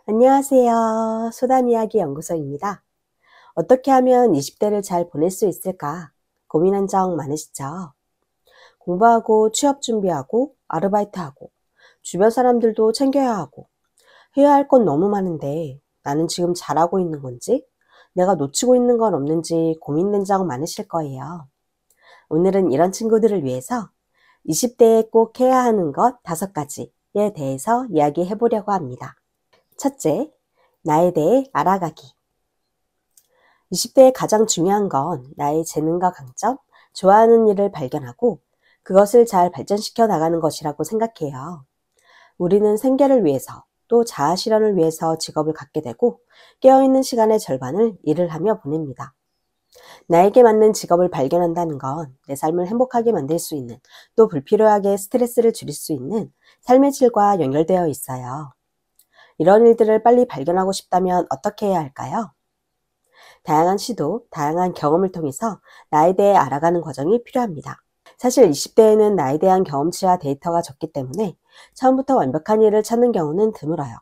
안녕하세요. 소담이야기 연구소입니다. 어떻게 하면 20대를 잘 보낼 수 있을까 고민한 적 많으시죠? 공부하고 취업 준비하고 아르바이트하고 주변 사람들도 챙겨야 하고 해야 할 건 너무 많은데 나는 지금 잘하고 있는 건지 내가 놓치고 있는 건 없는지 고민된 적 많으실 거예요. 오늘은 이런 친구들을 위해서 20대에 꼭 해야 하는 것 5가지에 대해서 이야기해 보려고 합니다. 첫째, 나에 대해 알아가기. 20대에 가장 중요한 건 나의 재능과 강점, 좋아하는 일을 발견하고 그것을 잘 발전시켜 나가는 것이라고 생각해요. 우리는 생계를 위해서 또 자아 실현을 위해서 직업을 갖게 되고 깨어있는 시간의 절반을 일을 하며 보냅니다. 나에게 맞는 직업을 발견한다는 건 내 삶을 행복하게 만들 수 있는 또 불필요하게 스트레스를 줄일 수 있는 삶의 질과 연결되어 있어요. 이런 일들을 빨리 발견하고 싶다면 어떻게 해야 할까요? 다양한 시도, 다양한 경험을 통해서 나에 대해 알아가는 과정이 필요합니다. 사실 20대에는 나에 대한 경험치와 데이터가 적기 때문에 처음부터 완벽한 일을 찾는 경우는 드물어요.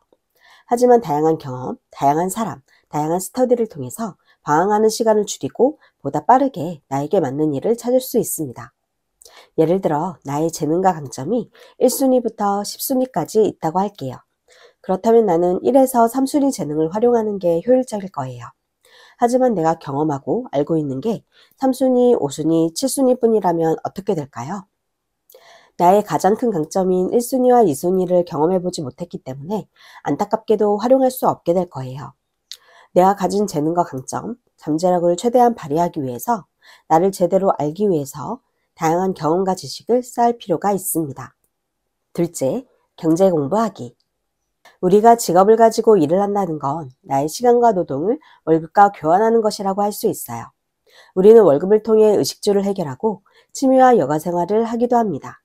하지만 다양한 경험, 다양한 사람, 다양한 스터디를 통해서 방황하는 시간을 줄이고 보다 빠르게 나에게 맞는 일을 찾을 수 있습니다. 예를 들어 나의 재능과 강점이 1순위부터 10순위까지 있다고 할게요. 그렇다면 나는 1에서 3순위 재능을 활용하는 게 효율적일 거예요. 하지만 내가 경험하고 알고 있는 게 3순위, 5순위, 7순위 뿐이라면 어떻게 될까요? 나의 가장 큰 강점인 1순위와 2순위를 경험해보지 못했기 때문에 안타깝게도 활용할 수 없게 될 거예요. 내가 가진 재능과 강점, 잠재력을 최대한 발휘하기 위해서 나를 제대로 알기 위해서 다양한 경험과 지식을 쌓을 필요가 있습니다. 둘째, 경제 공부하기. 우리가 직업을 가지고 일을 한다는 건 나의 시간과 노동을 월급과 교환하는 것이라고 할 수 있어요. 우리는 월급을 통해 의식주를 해결하고 취미와 여가 생활을 하기도 합니다.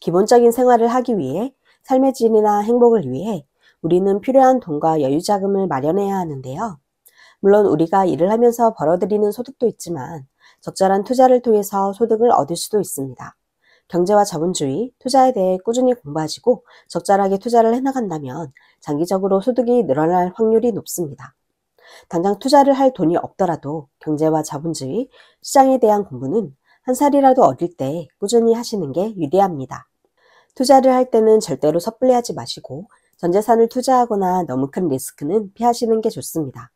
기본적인 생활을 하기 위해 삶의 질이나 행복을 위해 우리는 필요한 돈과 여유 자금을 마련해야 하는데요. 물론 우리가 일을 하면서 벌어들이는 소득도 있지만 적절한 투자를 통해서 소득을 얻을 수도 있습니다. 경제와 자본주의, 투자에 대해 꾸준히 공부하시고 적절하게 투자를 해나간다면 장기적으로 소득이 늘어날 확률이 높습니다. 당장 투자를 할 돈이 없더라도 경제와 자본주의, 시장에 대한 공부는 한 살이라도 어릴 때 꾸준히 하시는 게 유리합니다. 투자를 할 때는 절대로 섣불리 하지 마시고 전 재산을 투자하거나 너무 큰 리스크는 피하시는 게 좋습니다.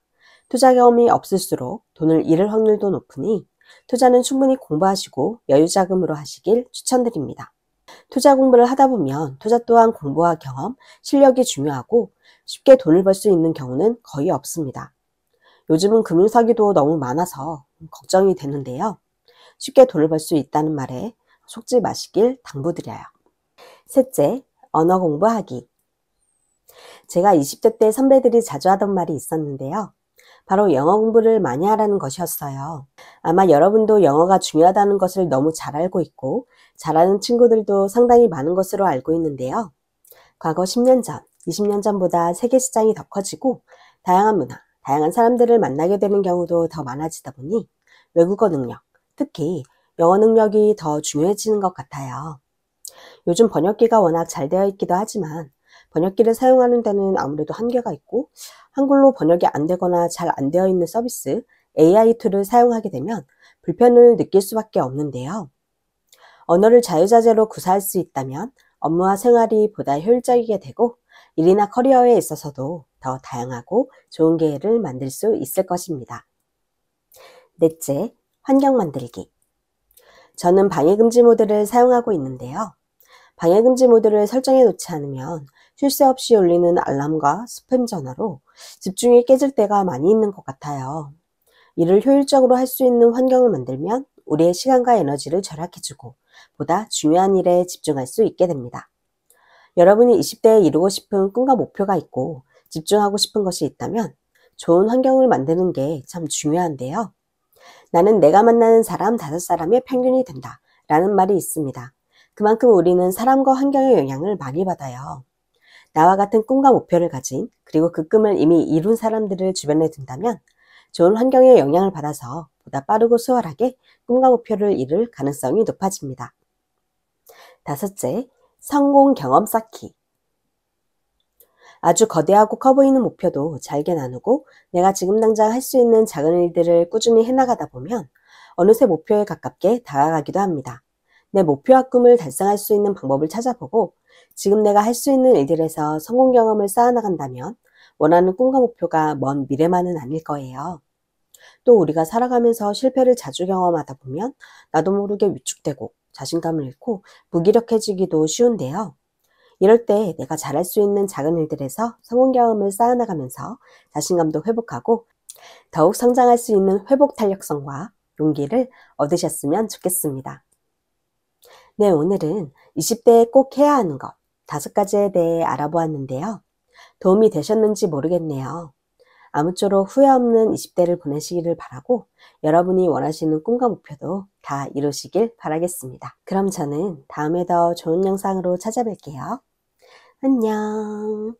투자 경험이 없을수록 돈을 잃을 확률도 높으니 투자는 충분히 공부하시고 여유자금으로 하시길 추천드립니다. 투자 공부를 하다 보면 투자 또한 공부와 경험, 실력이 중요하고 쉽게 돈을 벌 수 있는 경우는 거의 없습니다. 요즘은 금융사기도 너무 많아서 걱정이 되는데요. 쉽게 돈을 벌 수 있다는 말에 속지 마시길 당부드려요. 셋째, 언어 공부하기. 제가 20대 때 선배들이 자주 하던 말이 있었는데요. 바로 영어 공부를 많이 하라는 것이었어요. 아마 여러분도 영어가 중요하다는 것을 너무 잘 알고 있고 잘하는 친구들도 상당히 많은 것으로 알고 있는데요. 과거 10년 전, 20년 전보다 세계 시장이 더 커지고 다양한 문화, 다양한 사람들을 만나게 되는 경우도 더 많아지다 보니 외국어 능력, 특히 영어 능력이 더 중요해지는 것 같아요. 요즘 번역기가 워낙 잘 되어 있기도 하지만 번역기를 사용하는 데는 아무래도 한계가 있고 한글로 번역이 안 되거나 잘 안 되어 있는 서비스, AI 툴을 사용하게 되면 불편을 느낄 수밖에 없는데요. 언어를 자유자재로 구사할 수 있다면 업무와 생활이 보다 효율적이게 되고 일이나 커리어에 있어서도 더 다양하고 좋은 기회를 만들 수 있을 것입니다. 넷째, 환경 만들기. 저는 방해금지 모드를 사용하고 있는데요. 방해금지 모드를 설정해 놓지 않으면 쉴 새 없이 울리는 알람과 스팸 전화로 집중이 깨질 때가 많이 있는 것 같아요. 일을 효율적으로 할 수 있는 환경을 만들면 우리의 시간과 에너지를 절약해주고 보다 중요한 일에 집중할 수 있게 됩니다. 여러분이 20대에 이루고 싶은 꿈과 목표가 있고 집중하고 싶은 것이 있다면 좋은 환경을 만드는 게 참 중요한데요. 나는 내가 만나는 사람 5사람의 평균이 된다 라는 말이 있습니다. 그만큼 우리는 사람과 환경의 영향을 많이 받아요. 나와 같은 꿈과 목표를 가진 그리고 그 꿈을 이미 이룬 사람들을 주변에 둔다면 좋은 환경의 영향을 받아서 보다 빠르고 수월하게 꿈과 목표를 이룰 가능성이 높아집니다. 다섯째, 성공 경험 쌓기. 아주 거대하고 커 보이는 목표도 잘게 나누고 내가 지금 당장 할 수 있는 작은 일들을 꾸준히 해나가다 보면 어느새 목표에 가깝게 다가가기도 합니다. 내 목표와 꿈을 달성할 수 있는 방법을 찾아보고 지금 내가 할 수 있는 일들에서 성공 경험을 쌓아나간다면 원하는 꿈과 목표가 먼 미래만은 아닐 거예요. 또 우리가 살아가면서 실패를 자주 경험하다 보면 나도 모르게 위축되고 자신감을 잃고 무기력해지기도 쉬운데요. 이럴 때 내가 잘할 수 있는 작은 일들에서 성공 경험을 쌓아나가면서 자신감도 회복하고 더욱 성장할 수 있는 회복 탄력성과 용기를 얻으셨으면 좋겠습니다. 네, 오늘은 20대에 꼭 해야 하는 것 5가지에 대해 알아보았는데요. 도움이 되셨는지 모르겠네요. 아무쪼록 후회 없는 20대를 보내시기를 바라고 여러분이 원하시는 꿈과 목표도 다 이루시길 바라겠습니다. 그럼 저는 다음에 더 좋은 영상으로 찾아뵐게요. 안녕.